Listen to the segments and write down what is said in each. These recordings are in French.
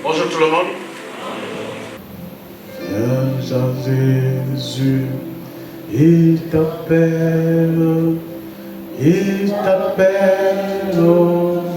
Bonjour tout le monde. Viens à Jésus, il t'appelle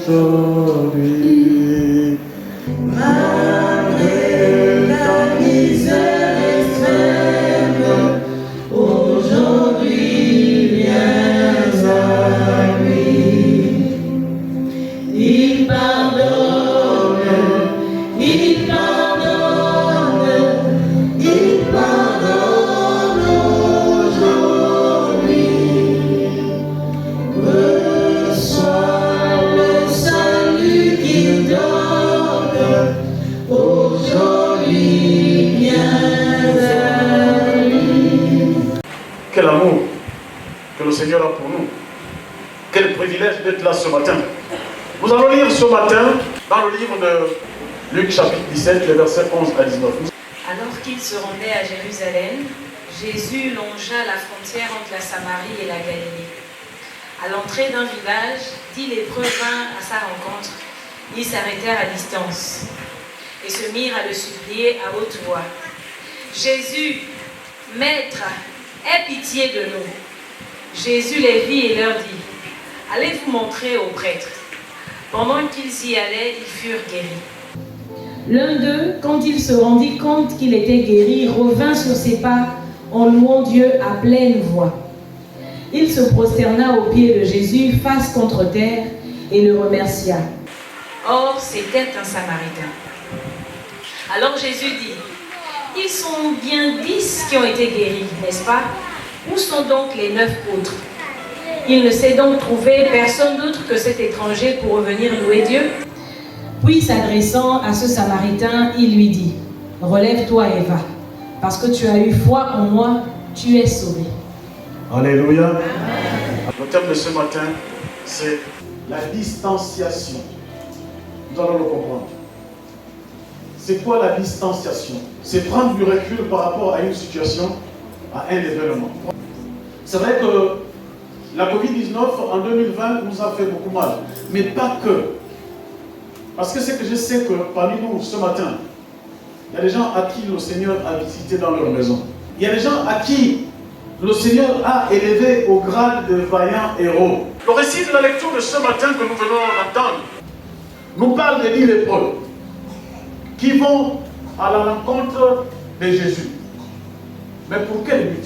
aujourd'hui. Malgré ta misère extrême, aujourd'hui viens à lui. Il pardonne, il pardonne, il pardonne aujourd'hui. Reçois le salut qu'il donne, aujourd'hui viens à lui. Quel amour que le Seigneur a pour nous. Quel privilège d'être là ce matin. Nous allons lire ce matin dans le livre de Luc chapitre 17, les versets 11 à 19. Alors qu'il se rendait à Jérusalem, Jésus longea la frontière entre la Samarie et la Galilée. À l'entrée d'un village, 10 lépreux vinrent à sa rencontre. Ils s'arrêtèrent à distance et se mirent à le supplier à haute voix. Jésus, Maître, aie pitié de nous. Jésus les vit et leur dit, allez vous montrer aux prêtres. Pendant qu'ils y allaient, ils furent guéris. L'un d'eux, quand il se rendit compte qu'il était guéri, revint sur ses pas en louant Dieu à pleine voix. Il se prosterna aux pieds de Jésus, face contre terre, et le remercia. Or, c'était un Samaritain. Alors Jésus dit, ils sont bien 10 qui ont été guéris, n'est-ce pas? Où sont donc les 9 autres? Il ne s'est donc trouvé personne d'autre que cet étranger pour revenir louer Dieu? Puis s'adressant à ce Samaritain, il lui dit, relève-toi et va, parce que tu as eu foi en moi, tu es sauvé. Alléluia. Amen. Le thème de ce matin, c'est la distanciation. Nous allons le comprendre. C'est quoi la distanciation? C'est prendre du recul par rapport à une situation, à un événement. C'est vrai que la Covid-19 en 2020 nous a fait beaucoup mal, mais pas que. Parce que c'est que je sais que parmi nous ce matin, il y a des gens à qui le Seigneur a visité dans leur maison. Il y a des gens à qui le Seigneur a élevé au grade de vaillants héros. Le récit de la lecture de ce matin que nous venons d'entendre nous parle de 10 lépreux qui vont à la rencontre de Jésus. Mais pour quel but?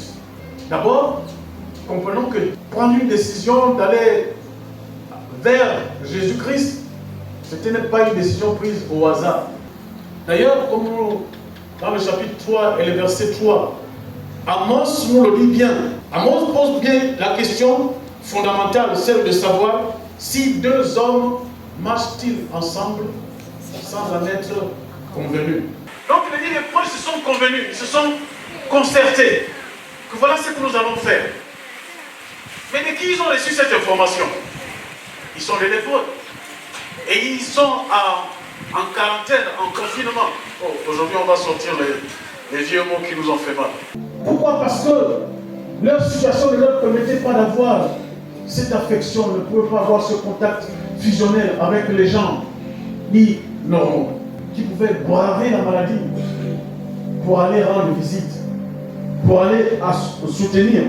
D'abord, comprenons que prendre une décision d'aller vers Jésus-Christ, ce n'est pas une décision prise au hasard. D'ailleurs, comme dans le chapitre 3 et le verset 3, Amos nous le dit bien. Amos pose bien la question fondamentale, celle de savoir si deux hommes marchent-ils ensemble sans en être convenus. Donc les 10 lépreux se sont convenus, ils se sont concertés, que voilà ce que nous allons faire. Mais de qui ils ont reçu cette information? Ils sont les lépreux. Et ils sont en quarantaine, en confinement. Oh, aujourd'hui, on va sortir les vieux mots qui nous ont fait mal. Pourquoi? Parce que leur situation ne leur permettait pas d'avoir cette affection, ne pouvaient pas avoir ce contact fusionnel avec les gens ni normaux, qui pouvaient braver la maladie pour aller rendre visite, pour aller soutenir.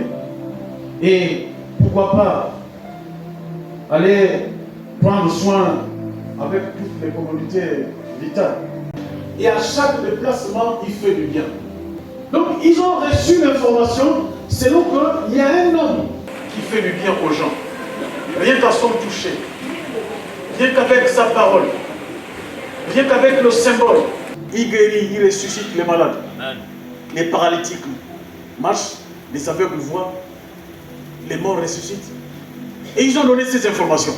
Et pourquoi pas aller prendre soin avec toutes les communautés vitales. Et à chaque déplacement, il fait du bien. Donc, ils ont reçu l'information selon qu'il y a un homme qui fait du bien aux gens. Rien qu'à son toucher, rien qu'avec sa parole, rien qu'avec le symbole. Il guérit, il ressuscite les malades, les paralytiques marchent, les aveugles voient, les morts ressuscitent. Et ils ont donné ces informations.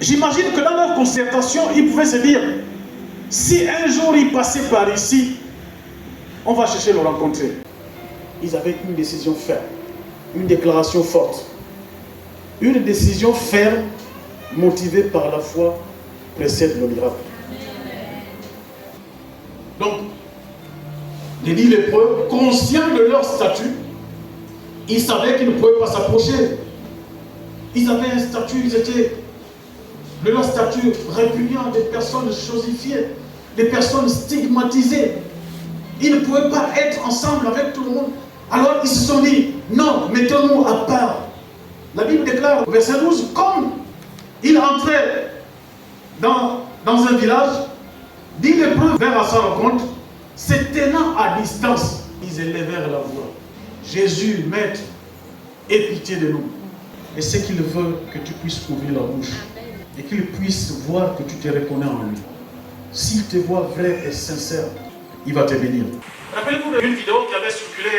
J'imagine que dans leur concertation, ils pouvaient se dire, si un jour ils passaient par ici, on va chercher le rencontrer. Ils avaient une décision ferme, une déclaration forte. Une décision ferme, motivée par la foi, précède le miracle. Donc, les 10 lépreux, conscients de leur statut, ils savaient qu'ils ne pouvaient pas s'approcher. Ils avaient un statut, ils étaient de leur statut répugnant, des personnes chosifiées. des personnes stigmatisées. Ils ne pouvaient pas être ensemble avec tout le monde. Alors ils se sont dit, non, mettons-nous à part. La Bible déclare au verset 12, comme il entrait dans un village, 10 lépreux vinrent à sa rencontre, se tenant à distance, ils élevèrent la voix. Jésus, Maître, aie pitié de nous. Et ce qu'il veut, que tu puisses ouvrir la bouche et qu'il puisse voir que tu te reconnais en lui. S'il te voit vrai et sincère, il va te bénir. Rappelez-vous d'une vidéo qui avait circulé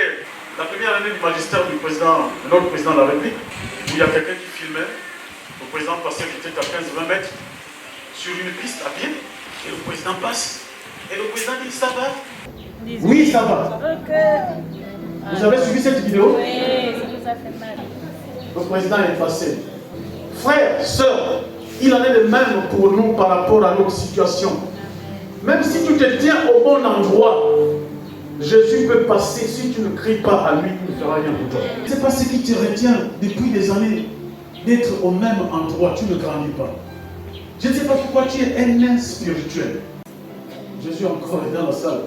la première année du magistère du président, de notre président de la République, où il y a quelqu'un qui filmait, le président passait qui était à 15-20 mètres sur une piste à pied, et le président passe, et le président dit, ça va? Oui, ça va. Vous avez suivi cette vidéo? Oui, ça nous a fait mal. Le président est passé. Frères, sœurs, il en est de même pour nous par rapport à notre situation. Même si tu te tiens au bon endroit, Jésus peut passer. Si tu ne cries pas à lui, il ne fera rien pour toi. C'est pas ce qui te retient depuis des années d'être au même endroit. Tu ne grandis pas. Je ne sais pas pourquoi tu es un nain spirituel. Jésus encore est dans la salle.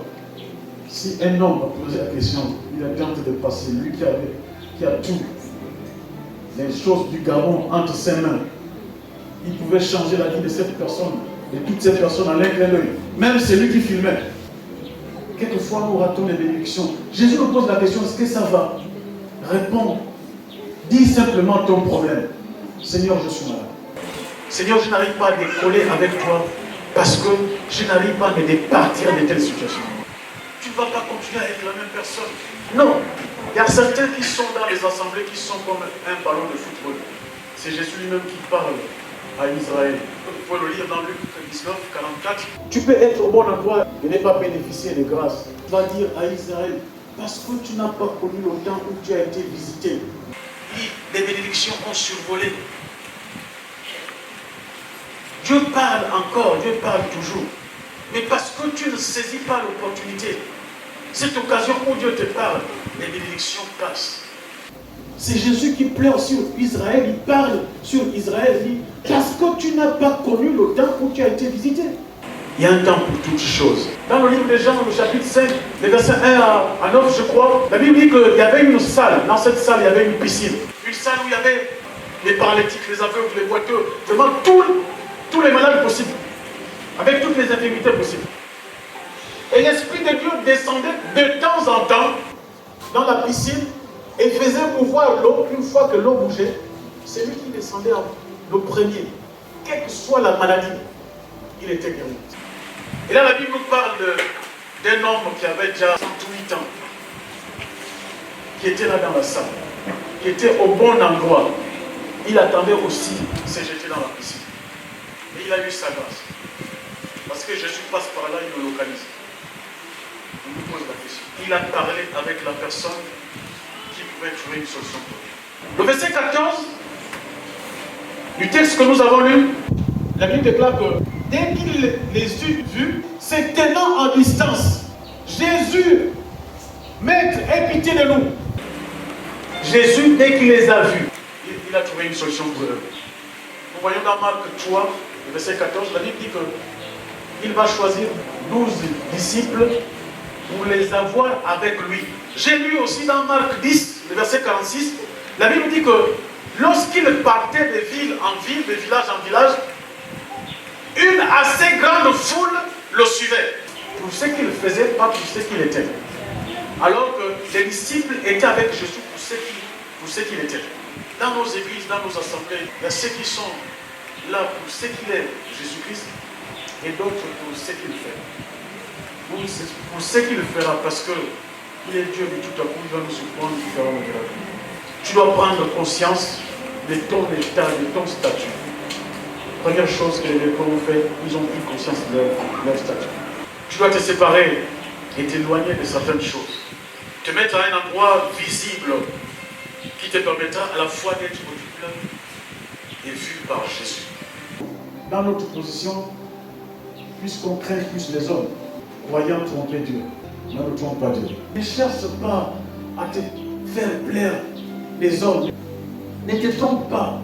Si un homme a posé la question, il a tenté de passer. Lui qui a tout, les choses du Gabon entre ses mains. Il pouvait changer la vie de cette personne, de toutes ces personnes en un clin d'œil. Même celui qui filmait. Quelquefois, nous ratons les bénédictions. Jésus nous pose la question, est-ce que ça va? Réponds. Dis simplement ton problème. Seigneur, je suis malade. Seigneur, je n'arrive pas à décoller avec toi parce que je n'arrive pas à me départir de telle situation. Tu ne vas pas continuer à être la même personne. Non. Il y a certains qui sont dans les assemblées qui sont comme un ballon de football. C'est Jésus lui-même qui parle à Israël. Vous pouvez le lire dans Luc 19, 44. Tu peux être au bon endroit et ne pas bénéficier de grâce. Tu vas dire à Israël, parce que tu n'as pas connu le temps où tu as été visité. Les bénédictions ont survolé. Dieu parle encore, Dieu parle toujours. Mais parce que tu ne saisis pas l'opportunité, cette occasion où Dieu te parle, les bénédictions passent. C'est Jésus qui pleure sur Israël, il parle sur Israël, il dit, parce que tu n'as pas connu le temps où tu as été visité. Il y a un temps pour toutes choses. Dans le livre de Jean, le chapitre 5, les versets 1 à 9, je crois, la Bible dit qu'il y avait une salle. Dans cette salle, il y avait une piscine. Une salle où il y avait les paralytiques, les aveugles, les boiteux, vraiment tous les malades possibles, avec toutes les infirmités possibles. Et l'Esprit de Dieu descendait de temps en temps dans la piscine et faisait mouvoir l'eau. Une fois que l'eau bougeait, c'est lui qui descendait le premier. Quelle que soit la maladie, il était guéri. Et là, la Bible nous parle d'un homme qui avait déjà 108 ans, qui était là dans la salle, qui était au bon endroit. Il attendait aussi de se jeter dans la piscine. Et il a eu sa grâce. Parce que Jésus passe par là, il le localise. On nous pose la question. Il a parlé avec la personne qui pouvait trouver une solution pour lui. Le verset 14 du texte que nous avons lu, la Bible déclare que dès qu'il les eut vus, se tenant en distance, Jésus, Maître, aie pitié de nous. Jésus, dès qu'il les a vus, il a trouvé une solution pour eux. Nous voyons dans Marc 3, le verset 14, la Bible dit qu'il va choisir 12 disciples pour les avoir avec lui. J'ai lu aussi dans Marc 10, le verset 46, la Bible dit que lorsqu'il partait de ville en ville, de village en village, une assez grande foule le suivait. Pour ce qu'il faisait, pas pour ce qu'il était. Alors que les disciples étaient avec Jésus pour ce qu'il était. Dans nos églises, dans nos assemblées, il y a ceux qui sont là pour ce qu'il est, Jésus-Christ, et d'autres pour ce qu'il fait. Pour ce qu'il fera, parce qu'il est Dieu, mais tout à coup, il va nous surprendre, il fera le miracle. Tu dois prendre conscience de ton état, de ton statut. Première chose que les lépreux ont fait, ils ont pris conscience de leur statut. Tu dois te séparer et t'éloigner de certaines choses. Te mettre à un endroit visible qui te permettra à la fois d'être audible et vu par Jésus. Dans notre position, puisqu'on craint plus les hommes, croyant tromper Dieu, ne trompe pas Dieu. Ne cherche pas à te faire plaire les hommes. Ne te trompe pas.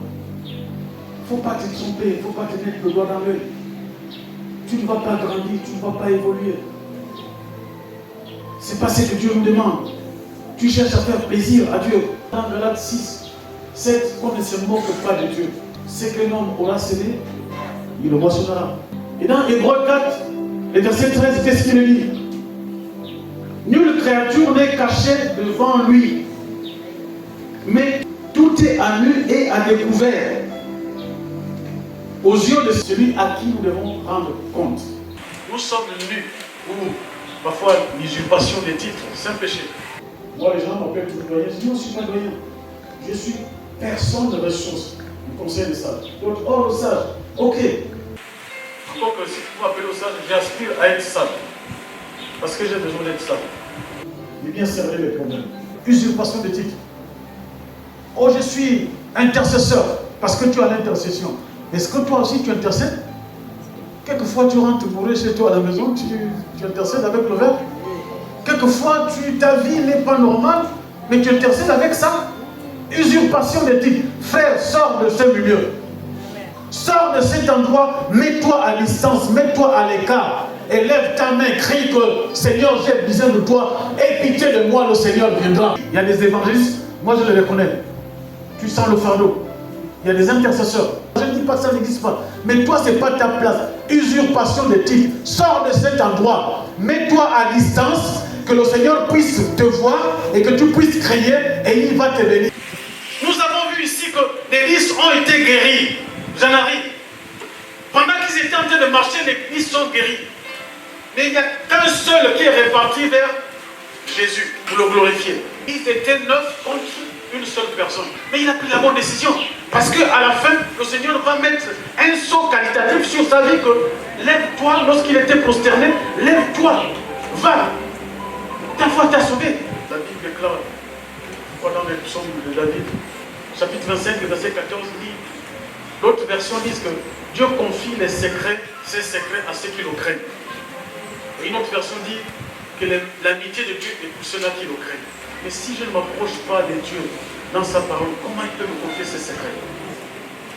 Il ne faut pas te tromper, il ne faut pas te mettre le doigt dans l'œil. tu ne vas pas grandir, tu ne vas pas évoluer. C'est pas ce que Dieu nous demande. Tu cherches à faire plaisir à Dieu. Dans Galates 6, 7, qu'on ne se moque pas de Dieu. Ce que l'homme aura semé, il le moissonnera. Et dans Hébreux 4, le verset 13, qu'est-ce qu'il dit? Nulle créature n'est cachée devant lui, mais tout est à nu et à découvert aux yeux de celui à qui nous devons rendre compte. Nous sommes nus, ou parfois l'usurpation des titres, c'est un péché. Moi, les gens m'appellent toujours doyen. Je dis, non, je ne suis pas doyen. Je suis personne de ressources. Le conseil des sages. Donc, oh, le sage, ok. Encore que si vous m'appelez au sage, j'aspire à être sage. Parce que j'ai besoin d'être sage. Il bien cerner les problèmes. Usurpation des titres. Oh, je suis intercesseur. Parce que tu as l'intercession. Est-ce que toi aussi tu intercèdes? Quelquefois tu rentres bourré chez toi à la maison, tu intercèdes avec le verbe. Quelquefois ta vie n'est pas normale, mais tu intercèdes avec ça. Usurpation des titres. Frère, sors de ce milieu. Sors de cet endroit, mets-toi à distance, mets-toi à l'écart. Et lève ta main, crie que Seigneur, j'ai besoin de toi. Aie pitié de moi, le Seigneur viendra. Il y a des évangélistes, moi je les reconnais. Tu sens le fardeau. Il y a des intercesseurs. Je ne dis pas que ça n'existe pas. Mais toi, ce n'est pas ta place. Usurpation des titres. Sors de cet endroit. Mets-toi à distance. Que le Seigneur puisse te voir et que tu puisses crier et il va te bénir. Nous avons vu ici que les listes ont été guéris. J'en arrive. Pendant qu'ils étaient en train de marcher, les listes sont guéris. Mais il n'y a qu'un seul qui est réparti vers Jésus pour le glorifier. Ils étaient 9 contre une seule personne. Mais il a pris la bonne décision. Parce qu'à la fin, le Seigneur va mettre un saut qualitatif sur sa vie que lève-toi, lorsqu'il était prosterné, lève-toi, va. Ta foi t'a sauvé. La Bible déclare, dans les psaumes de David, chapitre 25, verset 14, dit, d'autres versions disent que Dieu confie ses secrets à ceux qui le craignent. Et une autre version dit que l'amitié de Dieu est pour ceux-là qui le craignent. Mais si je ne m'approche pas de Dieu dans sa parole, comment il peut me confier ses secrets?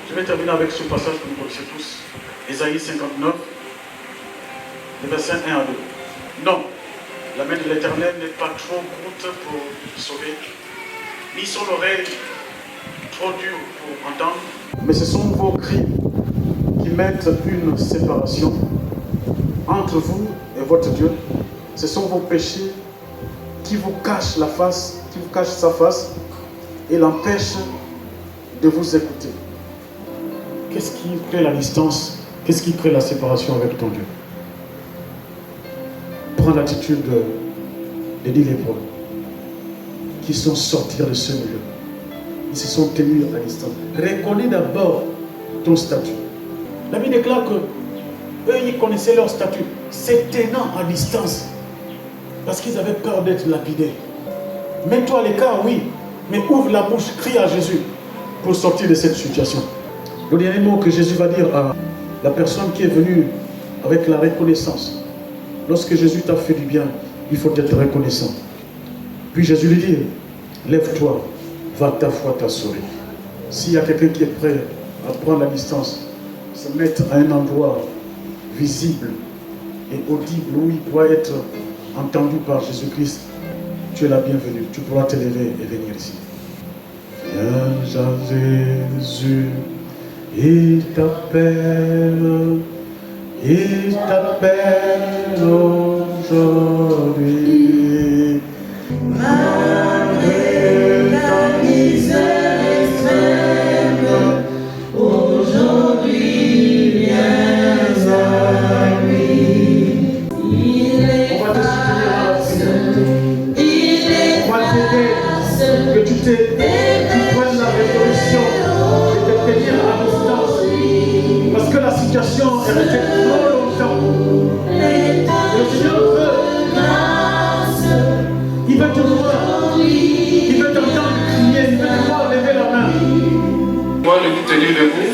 Je vais terminer avec ce passage que nous connaissons tous. Ésaïe 59, les versets 1 à 2. Non, la main de l'Éternel n'est pas trop courte pour sauver, ni son oreille trop dure pour entendre. Mais ce sont vos cris qui mettent une séparation entre vous et votre Dieu. Ce sont vos péchés qui vous cachent la face, qui vous cachent sa face et l'empêchent de vous écouter. Qu'est-ce qui crée la distance? Qu'est-ce qui crée la séparation avec ton Dieu? Prends l'attitude des 10 lépreux qui sont sortis de ce milieu. Ils se sont tenus à distance. Reconnais d'abord ton statut. La Bible déclare que eux, ils connaissaient leur statut. Se tenant à distance. Parce qu'ils avaient peur d'être lapidés. Mets-toi à l'écart, oui. Mais ouvre la bouche, crie à Jésus pour sortir de cette situation. Le dernier mot que Jésus va dire à la personne qui est venue avec la reconnaissance. Lorsque Jésus t'a fait du bien, il faut être reconnaissant. Puis Jésus lui dit, lève-toi, va, ta foi t'a sauvé. S'il y a quelqu'un qui est prêt à prendre la distance, se mettre à un endroit visible et audible où il pourra être entendu par Jésus-Christ, tu es la bienvenue. Tu pourras te lever et venir ici. Viens à Jésus, il t'appelle aujourd'hui. Malgré la misère extrême, aujourd'hui viens à lui. Il est grâce, il est grâce, Que tu prennes la résolution et de tenir à distance. Parce que la situation est restée trop longtemps. Le Seigneur veut. Il veut te voir. Il veut t'entendre crier. Il veut te voir lever la main. Moi, de vous tenir debout.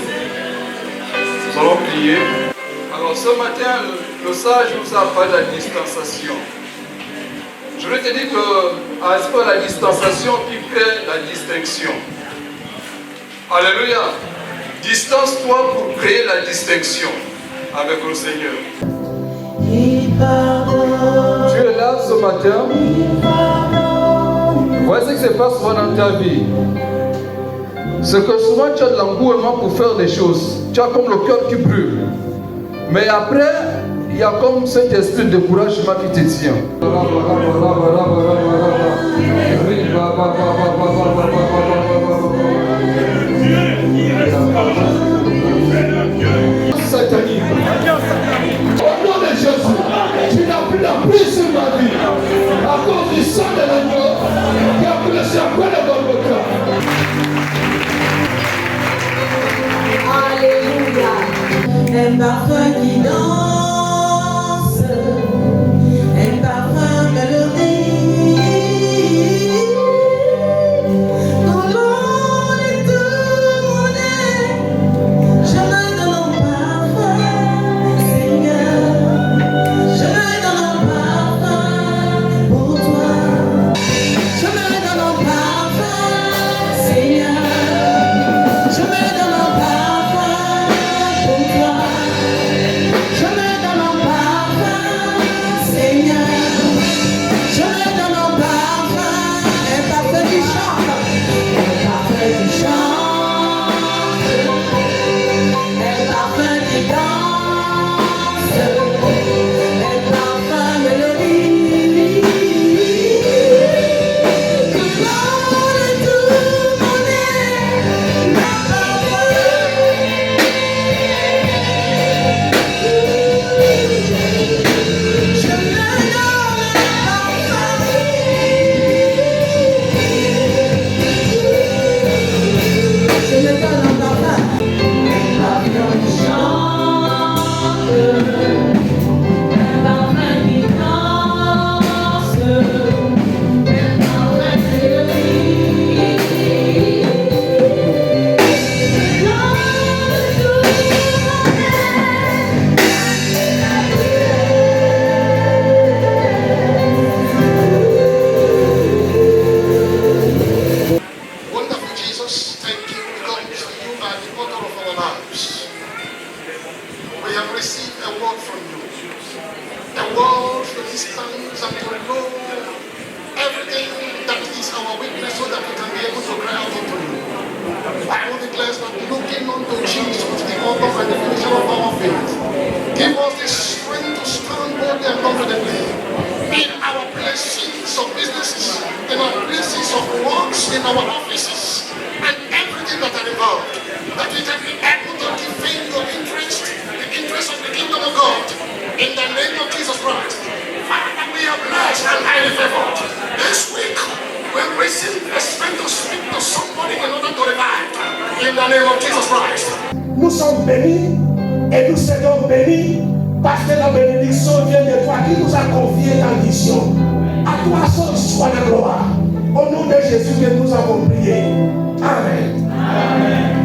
Nous allons prier. Alors ce matin, le sage nous a parlé de la distanciation. Je vais te dire que à ce point, la distanciation qui crée la distinction. Alléluia. Distance-toi pour créer la distinction avec le Seigneur. Tu es là ce matin. Voici ce qui se passe souvent dans ta vie. C'est que souvent tu as de l'engouement pour faire des choses. Tu as comme le cœur qui brûle. Mais après, il y a comme cet esprit de découragement qui te tient. Satanique. Au nom de Jésus, tu n'as plus la prise sur ma vie à cause du sang de l'agneau qui a coulé sur la croix de Golgotha. Alléluia. Un parfum qui danse, un parfum mélodie. Dans l'eau est tourné, je me donne un parfum, Seigneur. Je me donne un parfum pour toi. Je me donne un parfum, Seigneur. Je me donne un parfum pour toi. Je me donne un parfum, Seigneur. Je me donne un parfum qui chante, un parfum qui chante, un parfum qui danse, un parfum mélodie. Que l'on est tout monnaie, un parfum. Je me donne un je me donne un parfum qui chante, un parfum qui danse, un parfum mélodie. Wonderful Jesus, thank you because you are the author of our lives. We have received a word from you. A word for these times and to know everything that is our weakness so that we can be able to cry out unto you. The Bible declares that looking unto Jesus, the author and the finisher of our faith, give us the strength to stand boldly and confidently in our places of businesses, in our places of works, in our offices, and everything that are involved, that we can be able to defend your interest, the interest of the kingdom of God, in the name of Jesus Christ. Father, we are blessed and highly favored. This week, we'll receive the strength to speak to somebody in order to revive, in the name of Jesus Christ. Nous sommes bénis et nous serons bénis parce que la bénédiction vient de toi qui nous a confié ta mission. À toi seul soit la gloire. Au nom de Jésus que nous avons prié. Amen. Amen.